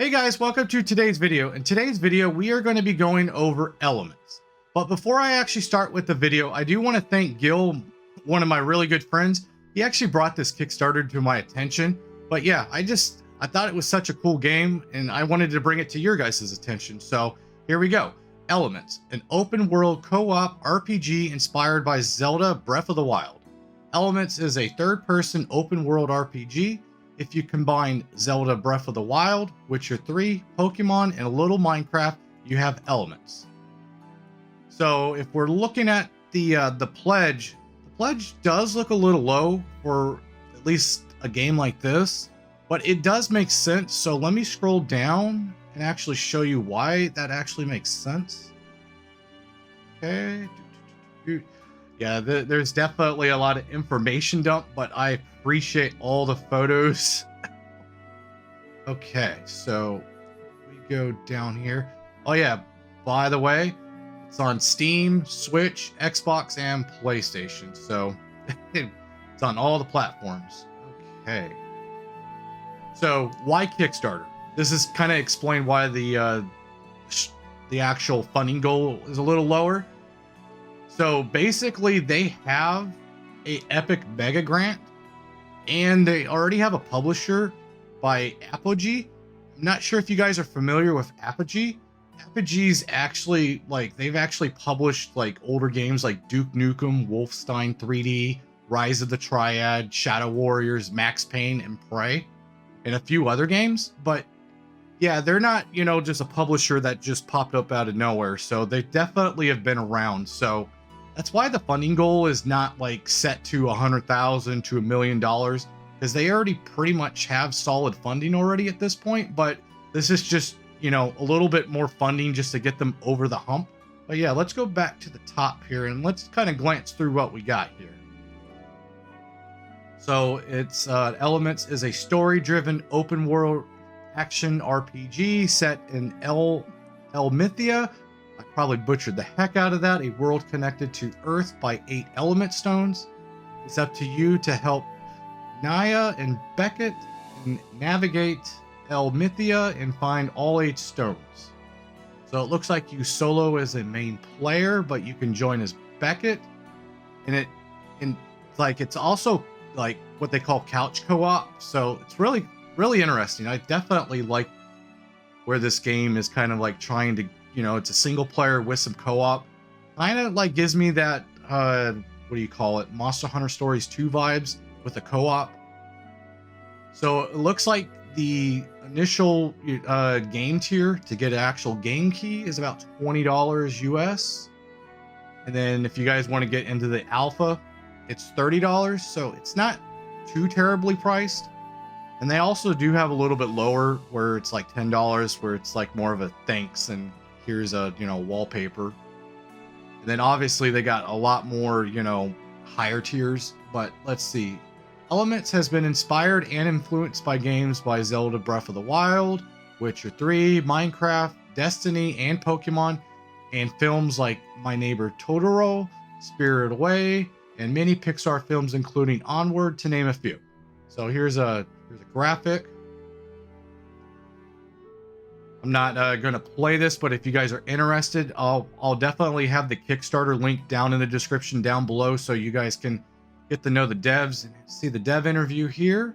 Hey guys, welcome to today's video. In today's video, we are going to be going over elements. But before I actually start with the video, I do want to thank Gil, one of my really good friends. He actually brought this Kickstarter to my attention. But yeah, I thought it was such a cool game and I wanted to bring it to your guys' attention. So here we go. Elements, an open world co-op RPG inspired by Zelda Breath of the Wild. Elements is a third-person open world RPG. If you combine Zelda Breath of the Wild, Witcher 3, Pokemon, and a little Minecraft, you have Elements. So if we're looking at the pledge does look a little low for at least a game like this, but it does make sense. So let me scroll down and actually show you why that actually makes sense. Okay. Yeah, there's definitely a lot of information dump, but I appreciate all the photos. Okay, so we go down here. Oh yeah, by the way, it's on Steam, Switch, Xbox, and PlayStation. So it's on all the platforms. Okay. So why Kickstarter? This is kind of explain why the actual funding goal is a little lower. So basically they have a epic mega grant and they already have a publisher by Apogee. I'm not sure if you guys are familiar with Apogee. Apogee's actually they've actually published like older games like Duke Nukem, Wolfenstein 3D, Rise of the Triad, Shadow Warriors, Max Payne, and Prey, and a few other games. But yeah, they're not, just a publisher that just popped up out of nowhere. So they definitely have been around. So that's why the funding goal is not like set to $100,000 to $1 million, because they already pretty much have solid funding already at this point. But this is just, a little bit more funding just to get them over the hump. But yeah, let's go back to the top here and let's kind of glance through what we got here. So it's Elements is a story-driven open world action RPG set in Elmithia. I probably butchered the heck out of that. A world connected to Earth by 8 element stones. It's up to you to help Naya and Beckett navigate Elmithia and find all 8 stones. So it looks like you solo as a main player, but you can join as Beckett. And it's also like what they call couch co-op. So it's really, really interesting. I definitely like where this game is kind of like trying to, it's a single player with some co-op. Kind of like gives me that, what do you call it? Monster Hunter Stories 2 vibes with a co-op. So it looks like the initial game tier to get an actual game key is about $20 US. And then if you guys want to get into the alpha, it's $30. So it's not too terribly priced. And they also do have a little bit lower where it's like $10, where it's like more of a thanks and here's a, wallpaper. And then obviously they got a lot more, higher tiers, but let's see. Elements has been inspired and influenced by games by Zelda Breath of the Wild, Witcher 3, Minecraft, Destiny, and Pokemon, and films like My Neighbor Totoro, Spirited Away, and many Pixar films including Onward, to name a few. So here's a graphic. I'm not going to play this, but if you guys are interested, I'll definitely have the Kickstarter link down in the description down below so you guys can get to know the devs and see the dev interview here.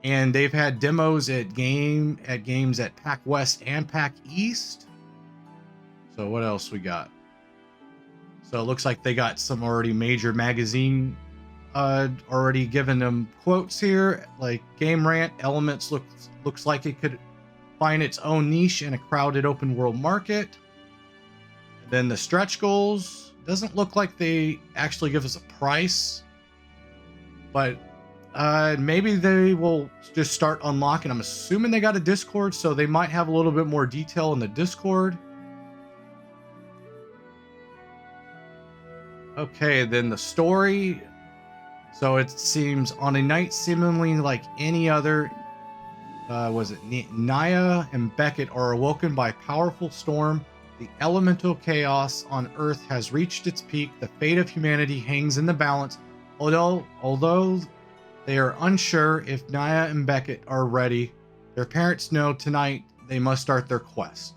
And they've had demos at games at PAX West and PAX East. So what else we got? So it looks like they got some already major magazine already given them quotes here, like Game Rant. Elements looks like it could find its own niche in a crowded open world market. And then the stretch goals doesn't look like they actually give us a price, but maybe they will just start unlocking. I'm assuming they got a Discord, so they might have a little bit more detail in the Discord. Okay, then the story. So it seems on a night seemingly like any other, Naya and Beckett are awoken by a powerful storm. The elemental chaos on Earth has reached its peak. The fate of humanity hangs in the balance. Although They are unsure if Naya and Beckett are ready. Their parents know tonight they must start their quest.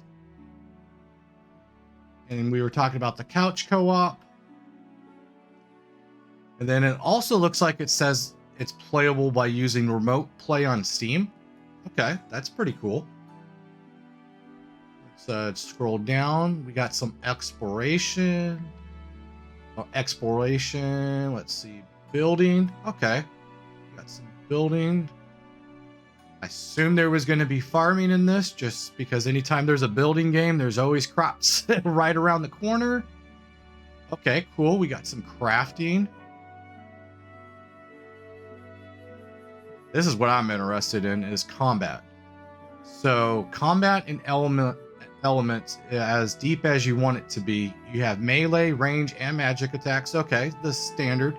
And we were talking about the couch co-op. And then it also looks like it says it's playable by using remote play on Steam. Okay, that's pretty cool. Let's scroll down. We got some exploration. Oh, exploration. Let's see. Building. Okay. We got some building. I assumed there was going to be farming in this, just because anytime there's a building game, there's always crops right around the corner. Okay, cool. We got some crafting. This is what I'm interested in, is combat. So combat and elements as deep as you want it to be. You have melee, range, and magic attacks. Okay, the standard.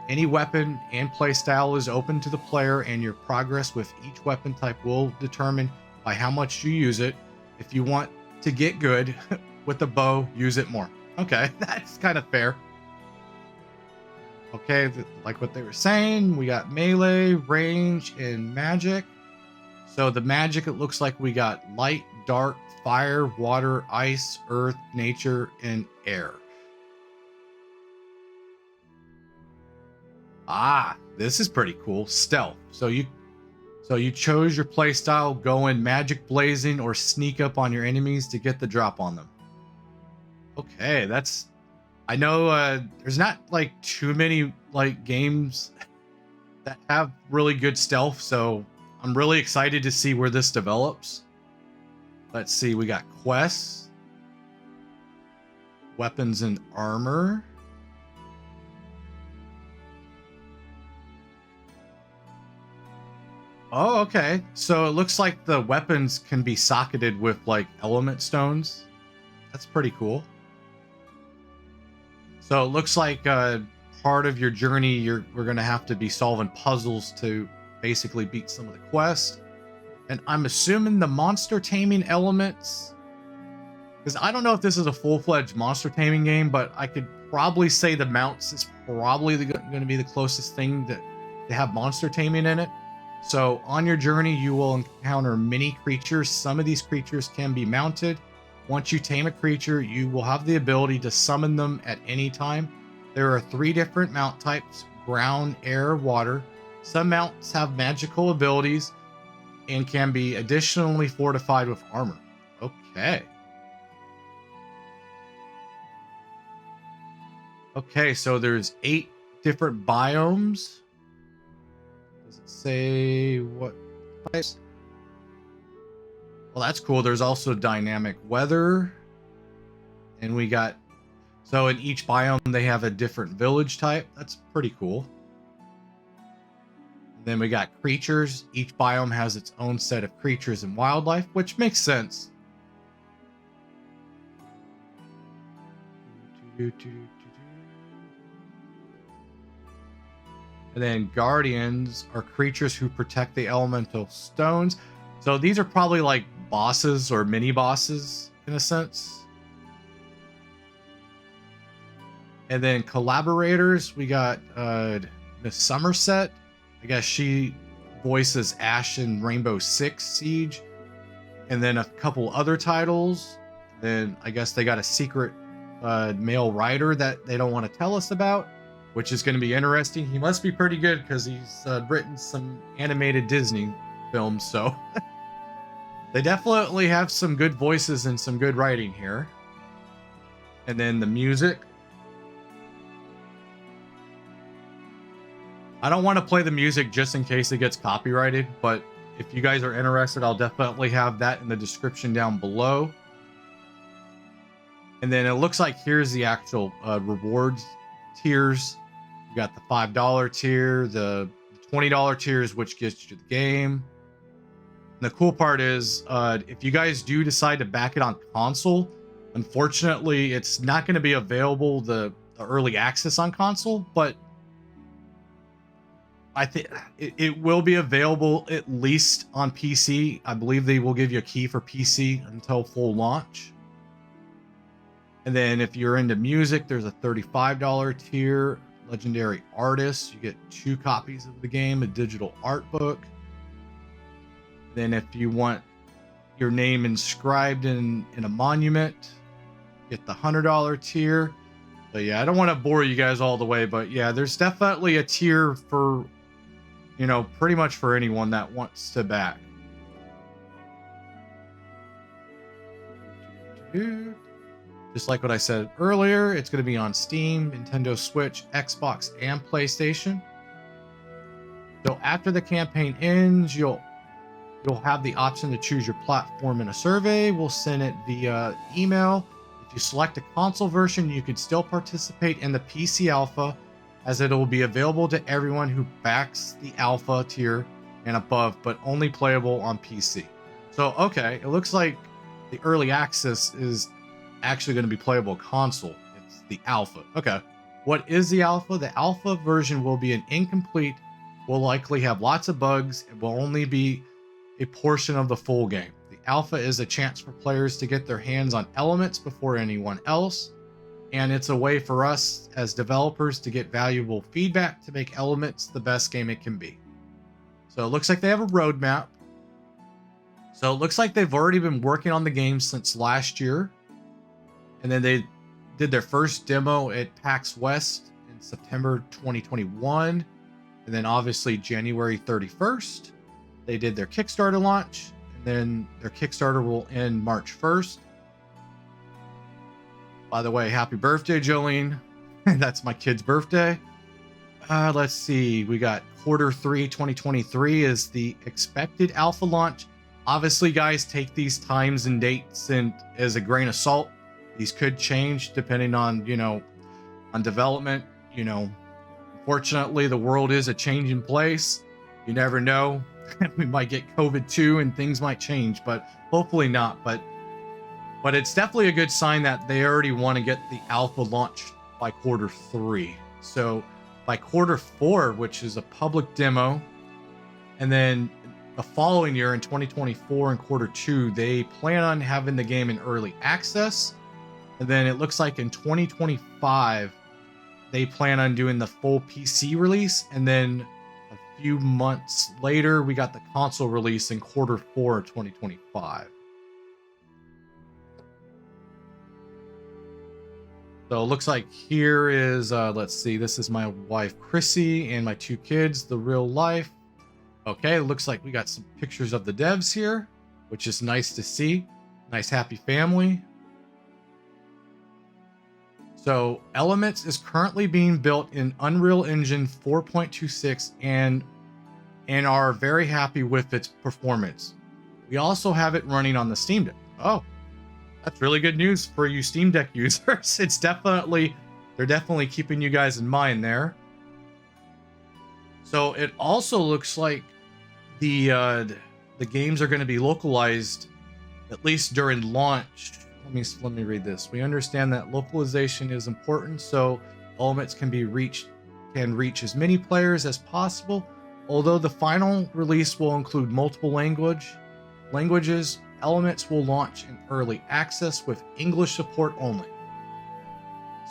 Any weapon and playstyle is open to the player, and your progress with each weapon type will determine by how much you use it. If you want to get good with the bow, use it more. Okay, that's kind of fair. Okay, like what they were saying, we got melee, range, and magic. So the magic, it looks like we got light, dark, fire, water, ice, earth, nature, and air. Ah, this is pretty cool. Stealth. So you chose your playstyle, go in magic blazing or sneak up on your enemies to get the drop on them. Okay, that's... I know there's not like too many like games that have really good stealth, so I'm really excited to see where this develops. Let's see, we got quests, weapons and armor. Oh, okay. So it looks like the weapons can be socketed with like element stones. That's pretty cool. So it looks like part of your journey, we're going to have to be solving puzzles to basically beat some of the quests. And I'm assuming the monster taming elements, because I don't know if this is a full-fledged monster taming game, but I could probably say the mounts is probably going to be the closest thing to have monster taming in it. So on your journey, you will encounter many creatures. Some of these creatures can be mounted. Once you tame a creature, you will have the ability to summon them at any time. There are 3 different mount types: ground, air, water. Some mounts have magical abilities and can be additionally fortified with armor. Okay. Okay, so there's 8 different biomes. Does it say what types? Well, that's cool. There's also dynamic weather. And we got... So in each biome, they have a different village type. That's pretty cool. And then we got creatures. Each biome has its own set of creatures and wildlife, which makes sense. And then guardians are creatures who protect the elemental stones. So these are probably like bosses or mini bosses in a sense. And then collaborators, we got Miss Somerset. I guess she voices Ash in Rainbow Six Siege. And then a couple other titles. Then I guess they got a secret male writer that they don't want to tell us about, which is going to be interesting. He must be pretty good because he's written some animated Disney films, so they definitely have some good voices and some good writing here. And then the music. I don't want to play the music just in case it gets copyrighted, but if you guys are interested, I'll definitely have that in the description down below. And then it looks like here's the actual rewards tiers. You got the $5 tier, the $20 tiers, which gets you the game. And the cool part is, if you guys do decide to back it on console, unfortunately, it's not going to be available the early access on console, but I think it will be available at least on PC. I believe they will give you a key for PC until full launch. And then if you're into music, there's a $35 tier. legendary artists. You get 2 copies of the game, a digital art book. Then if you want your name inscribed in a monument, get the $100 tier. But yeah, I don't want to bore you guys all the way, but yeah, there's definitely a tier for, you know, pretty much for anyone that wants to back. Just like what I said earlier, it's going to be on Steam, Nintendo Switch, Xbox, and PlayStation. So after the campaign ends, you'll have the option to choose your platform in a survey. We'll send it via email. If you select a console version, you could still participate in the PC alpha, as it will be available to everyone who backs the alpha tier and above, but only playable on PC. So, okay, it looks like the early access is actually going to be playable console. It's the alpha. Okay. What is the alpha? The alpha version will be an incomplete, will likely have lots of bugs, and will only be a portion of the full game. The alpha is a chance for players to get their hands on elements before anyone else, and it's a way for us as developers to get valuable feedback to make Elements the best game it can be. So it looks like they have a roadmap. So it looks like they've already been working on the game since last year, and then they did their first demo at PAX West in September 2021, and then obviously January 31st. They did their Kickstarter launch, and then their Kickstarter will end March 1st. By the way, happy birthday, Jolene. That's my kid's birthday. Let's see. We got Q3 2023 is the expected alpha launch. Obviously, guys, take these times and dates and as a grain of salt. These could change depending on, you know, on development. You know, unfortunately, the world is a changing place. You never know. We might get COVID too, and things might change, but hopefully not. But it's definitely a good sign that they already want to get the alpha launched by Q3. So by Q4, which is a public demo, and then the following year in 2024 and Q2, they plan on having the game in early access. And then it looks like in 2025, they plan on doing the full PC release, and then a few months later, we got the console release in Q4 2025. So it looks like here is, let's see, this is my wife, Chrissy, and my 2 kids, the real life. Okay, it looks like we got some pictures of the devs here, which is nice to see. Nice, happy family. So Elements is currently being built in Unreal Engine 4.26 and are very happy with its performance. We also have it running on the Steam Deck. Oh, that's really good news for you Steam Deck users. They're definitely keeping you guys in mind there. So it also looks like the games are going to be localized, at least during launch. Let me read this. We understand that localization is important, so Elements can reach as many players as possible. Although the final release will include multiple languages, Elements will launch in early access with English support only.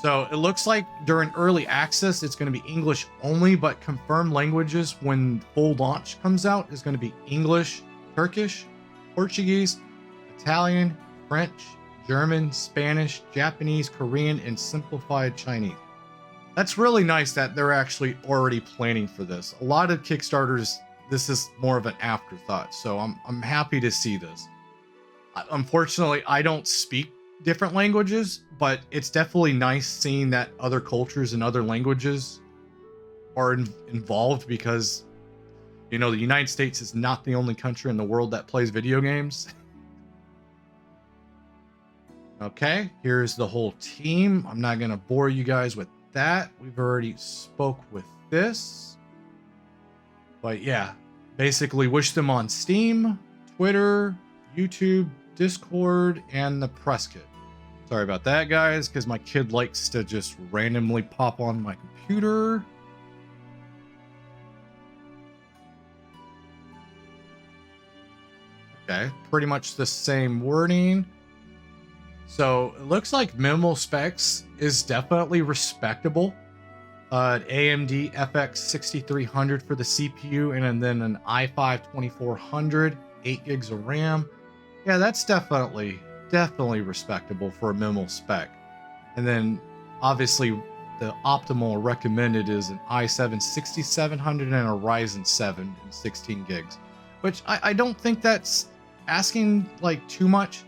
So it looks like during early access, it's going to be English only, but confirmed languages when full launch comes out is going to be English, Turkish, Portuguese, Italian, French, German, Spanish, Japanese, Korean, and simplified Chinese. That's really nice that they're actually already planning for this. A lot of Kickstarters, this is more of an afterthought, so I'm happy to see this. Unfortunately, I don't speak different languages, but it's definitely nice seeing that other cultures and other languages are involved, because, you know, the United States is not the only country in the world that plays video games. Okay, here's the whole team. I'm not going to bore you guys with that. We've already spoke with this. But yeah, basically wish them on Steam, Twitter, YouTube, Discord, and the press kit. Sorry about that, guys, because my kid likes to just randomly pop on my computer. Okay, pretty much the same wording. So it looks like minimal specs is definitely respectable. AMD FX 6300 for the CPU, and then an i5 2400, 8 gigs of RAM. Yeah, that's definitely respectable for a minimal spec. And then obviously the optimal recommended is an i7 6700 and a Ryzen 7 and 16 gigs, which I don't think that's asking like too much.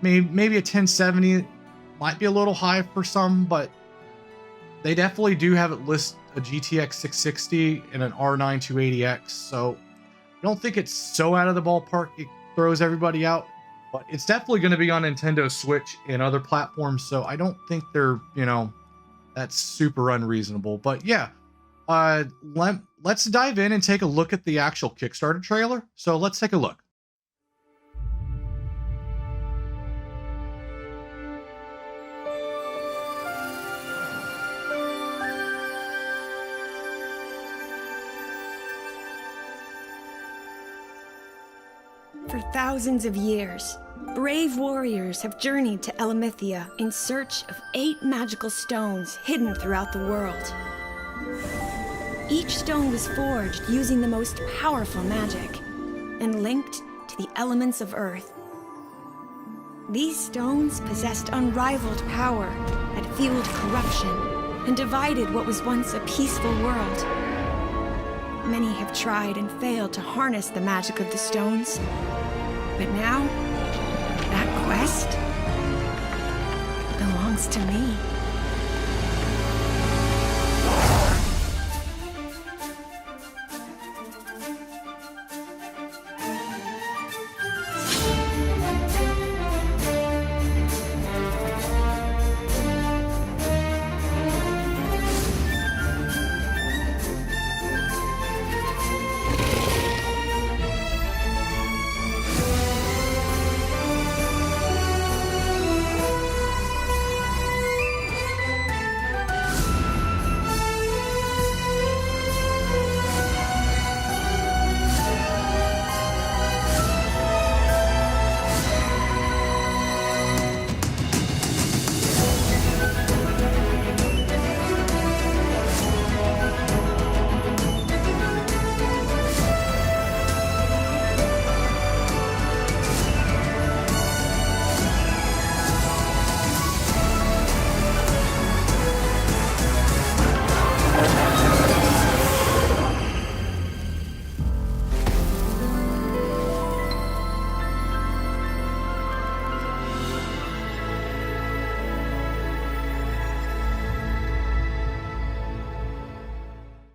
Maybe a 1070 might be a little high for some, but they definitely do have it list a GTX 660 and an R9 280X. So I don't think it's so out of the ballpark it throws everybody out, but it's definitely going to be on Nintendo Switch and other platforms. So I don't think they're, that's super unreasonable. But yeah, let's dive in and take a look at the actual Kickstarter trailer. So let's take a look. For thousands of years, brave warriors have journeyed to Elamithia in search of 8 magical stones hidden throughout the world. Each stone was forged using the most powerful magic and linked to the elements of Earth. These stones possessed unrivaled power that fueled corruption and divided what was once a peaceful world. Many have tried and failed to harness the magic of the stones. But now, that quest belongs to me.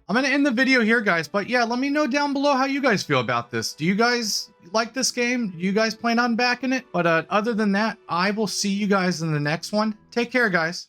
I'm going to end the video here, guys. But yeah, let me know down below how you guys feel about this. Do you guys like this game? Do you guys plan on backing it? But other than that, I will see you guys in the next one. Take care, guys.